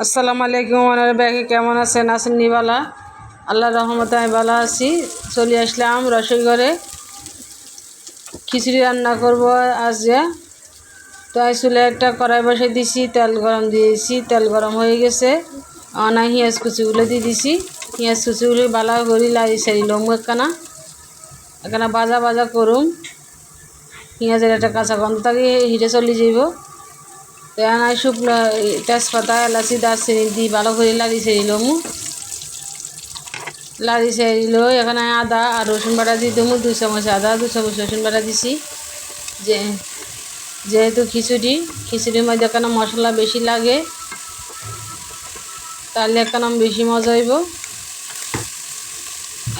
আসসালামু আলাইকুম। ওনারা ব্যাগে কেমন আছেন? আছেন নিবালা? আল্লাহর রহমতে আমি ভালো আছি। চলে আসলাম রসোই ঘরে। খিচুড়ি রান্না করব আজ। তো এই চুলে একটা কড়াই বসে দিছি, তেল গরম দিয়েছি, তেল গরম হয়ে গেছে। অনা পেঁয়াজ কুচিগুলো দিয়ে দিছি। পেঁয়াজ কুচিগুলো বালা করি লাড়ি সারি লমু একখানা বাজা বাজা করুম। পেঁয়াজের একটা কাঁচা গন্ধ থাকে, হিটে চলে যাইব। তো এনাই শুকনো তেজপাতা এলাচি দারচিনি দিয়ে ভালো করে লাড়ি সারি লমু। লাড়ি সারিল এখানে আদা আর রসুন বাটা দিয়ে দেবো। 2 চামচ আদা, 2 চামচ রসুন বাটা দিছি। যেহেতু খিচুড়ির মধ্যে এখানে মশলা বেশি লাগে, তাহলে এখানে বেশি মজা হইব।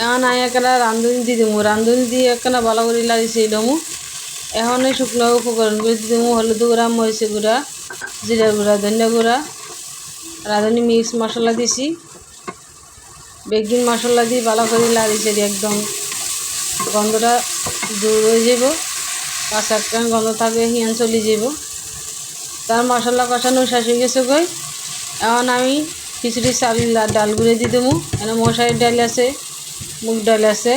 এখন আমি এখানে রাঁধুনি দিয়ে দেবো। রাঁধুনি দিয়ে এখানে ভালো করে লাড়ি সারি লমু। এখন শুকনো উপকরণগুলো দিয়ে দেবো। হলুদ গুঁড়া, মরিচ গুঁড়া, জিরা গুঁড়া, ধনিয়া গুঁড়া, রাঁধুনি মিক্স মশলা দিছি। বেগিন মশলা দিয়ে ভালো করে লাড়ি সারি একদম গন্ধটা দূর হয়ে যাব। কাঁচা একটা গন্ধ থাকবে, হিয়ান চলে যাব। তার মশলা কষানো শেষ হয়ে গেছে কই। এখন আমি খিচুড়ি চাল ডালগুলো দিয়ে দেবো। এখানে মশারির ডাল আছে, মুগ ডাল আছে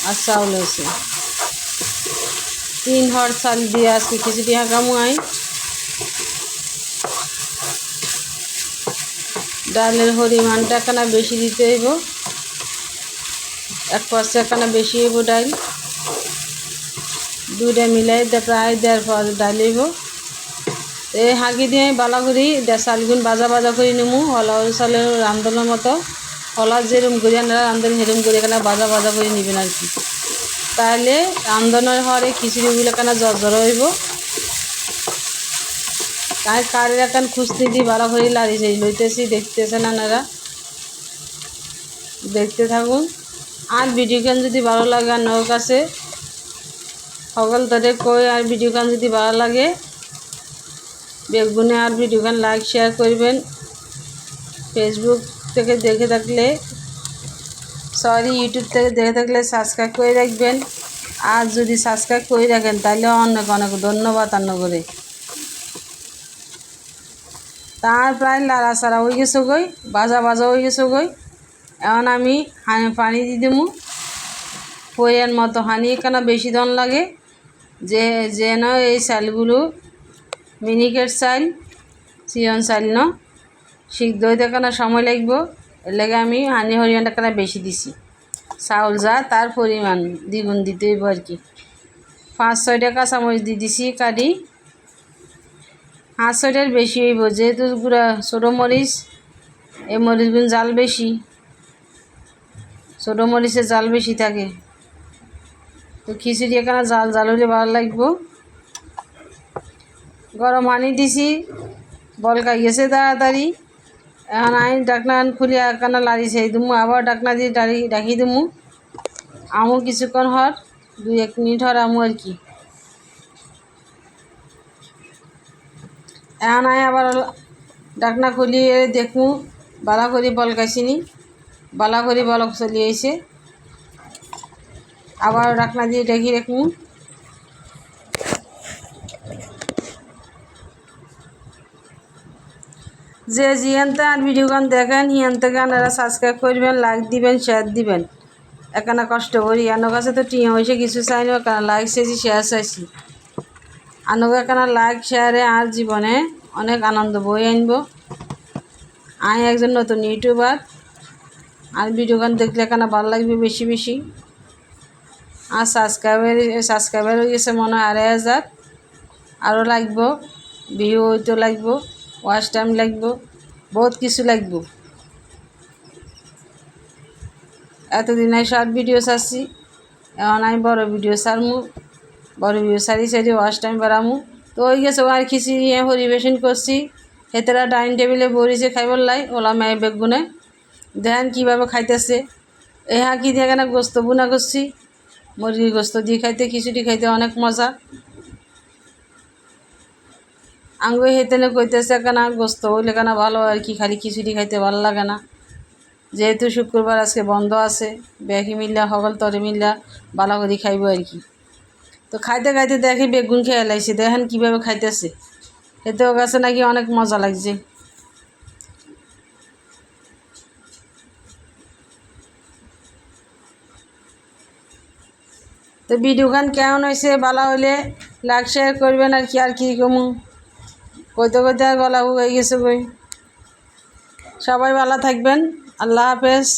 আর চাউল আছে। 3 হড় চাল দিয়ে আজকে খিচুড়ি হাঁকামু। ডালের পরিমাণটা এখানে বেশি দিতে হইব, 1% এখানে বেশি হইব ডাল। 2টা মিলাই প্রায় 1.5 ডাল হইব। এই হাঁকি দিয়ে ভালো করি চালগুন বাজা বাজা করে নেবো। হলা চালের রান্ধনের মতো, হলা যেরম করি আমরা রান্ধন সেরম করে এখানে বাজা বাজা করে নেবেন আর কি। তাহলে রান্ধনের হরে খিচুড়িগুলো এখানে জর্জর হইব। তাই কারের এখন খুঁজতে দিয়ে ভালো করে লাড়ি চাই লইতেছি। দেখতেছেন আপনারা, দেখতে থাকুন। আর ভিডিওখান যদি ভালো লাগে আপনার কাছে সকল তাদের কই, আর ভিডিওখান যদি ভালো লাগে বেগুনে আর ভিডিওখান লাইক শেয়ার করবেন। ফেসবুক থেকে দেখে থাকলে ইউটিউব থেকে দেখে থাকলে সাবস্ক্রাইব করে রাখবেন। আর যদি সাবস্ক্রাইব করে রাখেন তাহলে অনেক অনেক ধন্যবাদ করে। তার প্রায় লাড়া ছাড়া হয়ে গেছে গই, বাজা বাজা হয়ে গেছে গই। এখন আমি পানি দিয়ে দেবো পয়ের মতো। হানি এখানে বেশি দন লাগে যেন এই চালগুলো মিনিকেট চাল, চিয়ন চাল ন সিদ্ধ হইতে এখানে সময় লাগব। এর লাগে আমি হানি হরিয়ানটা এখানে বেশি দিছি। চাউল যা তার পরিমাণ দ্বিগুণ দিতে হইব আর কি। 5-6টা কাঁচামরিচ দিয়ে দিছি কাটি। 5-6টার বেশি হইব, যেহেতু গুঁড়া ছোটো মরিচ, এই মরিচগুলো জাল বেশি, ছোটো মরিচের জাল বেশি থাকে। তো খিচুড়ি এখানে জাল জাল হলে ভালো লাগবো। গরম পানি দিছি, বলকাই গেছে তাড়াতাড়ি। এখন আমি ডাকনা খুলে এখানে লাড়ি চাই দেবো। আবার ডাকনা দিয়ে ডাকি দেবো। আমু কিছুক্ষণ হর 2-1 মিনিট হর আমু আর কি। এখন আমি আবার ডাকনা খুলিয়ে দেখমু বালা করে বলকাইছিনি, বালা করে বলক চলে আইছে। আবার ডাকনা দিয়ে ডেকে রাখমু। যে জিয়ানতে আর ভিডিওগান দেখেন হিয়ান থেকে আপনারা সাবস্ক্রাইব করবেন, লাইক দিবেন, শেয়ার দিবেন। এখানে কষ্ট করি আনোর কাছে তো টিয়া হয়েছে কিছু চাইনি, এখানে লাইক চাইছি, শেয়ার চাইছি। আনোকে এখানে লাইক শেয়ারে আর জীবনে অনেক আনন্দ বয়ে আনব। আমি একজন নতুন ইউটিউবার, আর ভিডিওগান দেখলে এখানে ভালো লাগবে বেশি বেশি। আর সাবস্ক্রাইবার হয়ে গেছে মনে হয় 2,500। আরও লাগবো, ভিউ হইতে লাগবো, ওয়াচ টাইম লাগবো, বহুত কিছু লাগবো। এতদিন আমি শর্ট ভিডিও ছাড়ছি, এখন আমি বড় ভিডিও ছাড়মু। বড় ভিডিও সারি ওয়াচ টাইম বাড়ামু। তো হয়ে গেছে আর খিচুড়ি পরিবেশন করছি। হেতেরা ডাইনিং টেবিলে বসেছে খাইবার লাই। ওলা মেয়ে বেগুনে দেখেন কীভাবে খাইতেছে। এই হাঁকি দিয়ে এখানে গোস্ত বুনা করছি। মুরগির গোস্ত দিয়ে খাইতে খিচুড়ি খাইতে অনেক মজা। আঙ্গুই হেতেনে কইতেছে কেনা গোস্ত হইলে কেনা ভালো আর কি, খালি খিচুড়ি খাইতে ভালো লাগে না। যেহেতু শুক্রবার আজকে বন্ধ আছে, ব্যাগি মিল্লা সকল তরে মিল্লা ভালো করে খাইব আর কি। তো খাইতে খাইতে দেখি বেগুন খেয়ে লাইছে, দেখেন কীভাবে খাইতেছে। এতে ও কাছে নাকি অনেক মজা লাগছে। তো ভিডিও গান কেমন হয়েছে, ভালো হইলে লাইক শেয়ার করবেন। আর কি কমু, কইতে কইতে আর গলা হয়ে গেছে কই। সবাই ভালো থাকবেন, আল্লাহ হাফেজ।